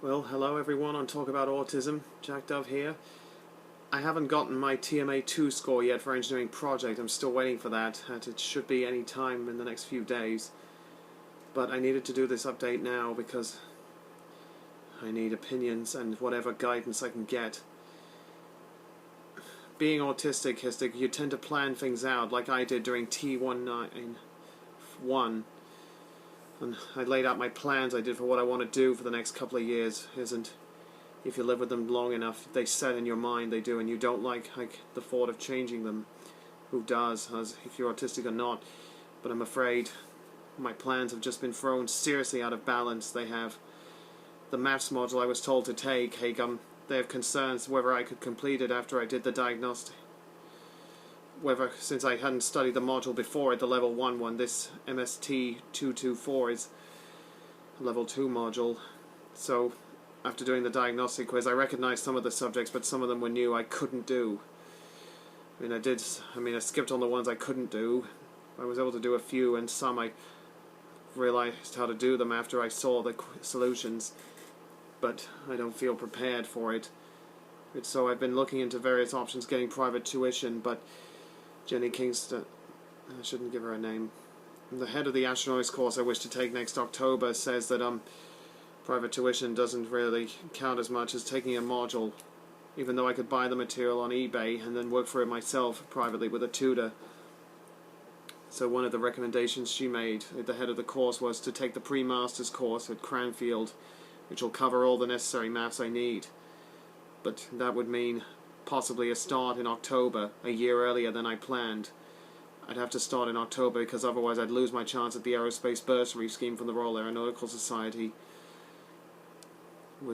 Well, hello everyone on Talk About Autism. Jack Dove here. I haven't gotten my TMA2 score yet for engineering project. I'm still waiting for that. It should be any time in the next few days. But I needed to do this update now because I need opinions and whatever guidance I can get. Being autistic, you tend to plan things out like I did during T191. And I laid out my plans I did for what I want to do for the next couple of years. If you live with them long enough, they set in your mind, they do, and you don't like the thought of changing them. Who does, as if you're autistic or not? But I'm afraid my plans have just been thrown seriously out of balance. They have the maths module I was told to take. They have concerns whether I could complete it after I did the diagnostic. Since I hadn't studied the module before at the level 1 one, this MST 224 is a level 2 module. So after doing the diagnostic quiz, I recognized some of the subjects, but some of them were new I couldn't do. I skipped on the ones I couldn't do. I was able to do a few, and some I realized how to do them after I saw the solutions, but I don't feel prepared for it. So I've been looking into various options, getting private tuition, but Jenny Kingston, I shouldn't give her a name, the head of the astronautics course I wish to take next October, says that private tuition doesn't really count as much as taking a module, even though I could buy the material on eBay and then work for it myself privately with a tutor. So one of the recommendations she made at the head of the course was to take the pre-master's course at Cranfield, which will cover all the necessary maths I need. But that would mean possibly a start in October, a year earlier than I planned. I'd have to start in October because otherwise I'd lose my chance at the aerospace bursary scheme from the Royal Aeronautical Society.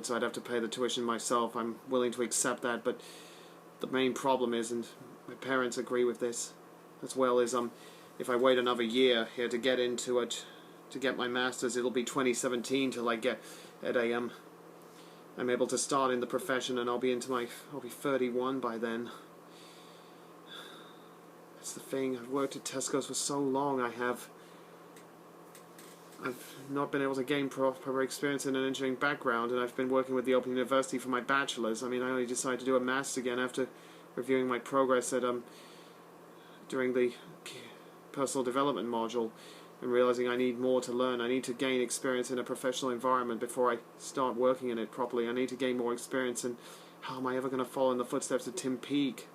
So I'd have to pay the tuition myself. I'm willing to accept that, but the main problem is, and my parents agree with this as well, is if I wait another year here to get into it, to get my master's, it'll be 2017 till I get at I'm able to start in the profession, and I'll be 31 by then. That's the thing. I've worked at Tesco's for so long. I've not been able to gain proper experience in an engineering background, and I've been working with the Open University for my bachelor's. I only decided to do a master's again after reviewing my progress at during the personal development module, and realizing I need more to learn. I need to gain experience in a professional environment before I start working in it properly. I need to gain more experience, and how am I ever going to follow in the footsteps of Tim Peake?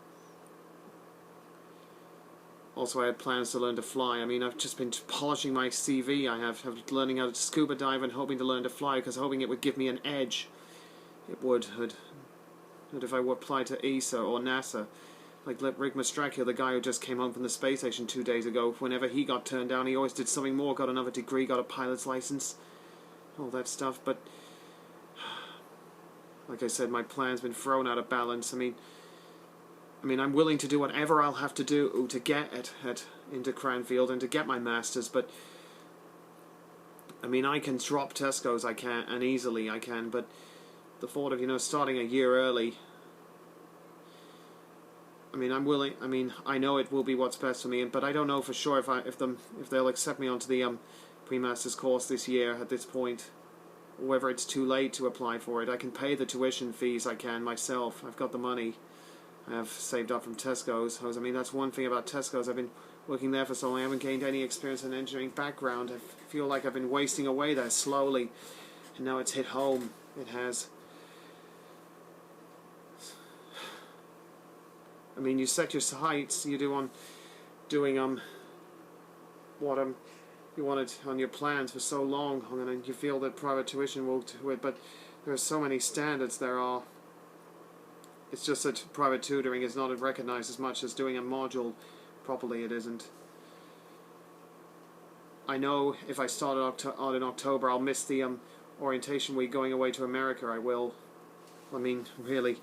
Also, I had plans to learn to fly. I've just been polishing my CV. I have learning how to scuba dive and hoping to learn to fly, because hoping it would give me an edge. It would. And if I were applied to ESA or NASA, like Rick Mastracchio, the guy who just came home from the space station 2 days ago, whenever he got turned down, he always did something more, got another degree, got a pilot's license, all that stuff. But like I said, my plan's been thrown out of balance. I'm willing to do whatever I'll have to do to get into Cranfield and to get my master's, but I can drop Tesco's, I can, and easily I can, but the thought of, starting a year early, I'm willing. I know it will be what's best for me, but I don't know for sure if they'll accept me onto the pre-master's course this year at this point, or whether it's too late to apply for it. I can pay the tuition fees, I can myself. I've got the money. I have saved up from Tesco's. That's one thing about Tesco's. I've been working there for so long. I haven't gained any experience in an engineering background. I feel like I've been wasting away there slowly, and now it's hit home. It has. You set your sights, you do on doing what you wanted on your plans for so long, and you feel that private tuition will do it, but there are so many standards there are. It's just that private tutoring is not recognized as much as doing a module properly. It isn't. I know if I start out in October, I'll miss the orientation week going away to America. I will. Really.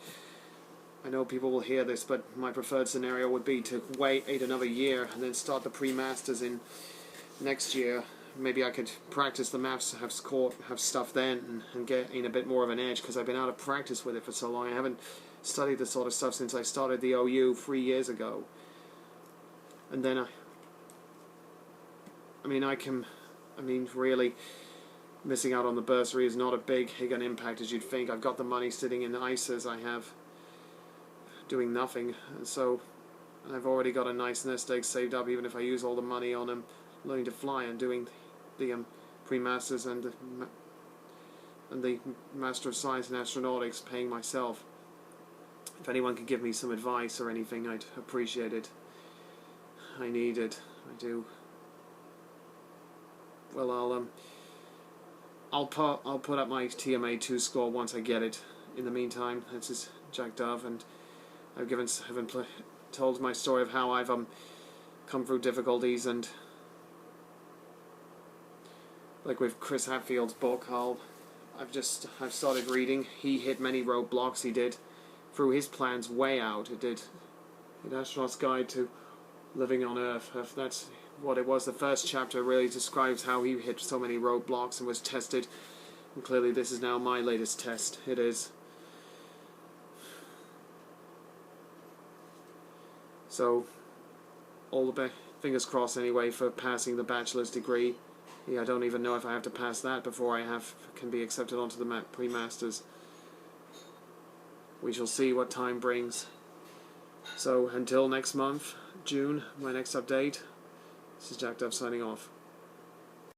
I know people will hear this, but my preferred scenario would be to wait another year and then start the pre-masters in next year. Maybe I could practice the maths, have stuff then, and gain a bit more of an edge, because I've been out of practice with it for so long. I haven't studied this sort of stuff since I started the OU 3 years ago. And then really, missing out on the bursary is not a big an impact as you'd think. I've got the money sitting in ISAs I have, doing nothing, so I've already got a nice nest egg saved up, even if I use all the money on learning to fly and doing the pre-masters and the Master of Science in Astronautics, paying myself. If anyone can give me some advice or anything, I'd appreciate it. I need it. I do. Well, I'll put up my TMA2 score once I get it. In the meantime, this is Jack Dove, and I've told my story of how I've come through difficulties, and like with Chris Hadfield's book, I've started reading. He hit many roadblocks. He did, through his plans way out. It did. An Astronaut's Guide to Living on Earth. That's what it was. The first chapter really describes how he hit so many roadblocks and was tested. And clearly, this is now my latest test. It is. So, all the fingers crossed anyway for passing the bachelor's degree. Yeah, I don't even know if I have to pass that before I can be accepted onto the pre-masters. We shall see what time brings. So, until next month, June, my next update, this is Jack Dove signing off.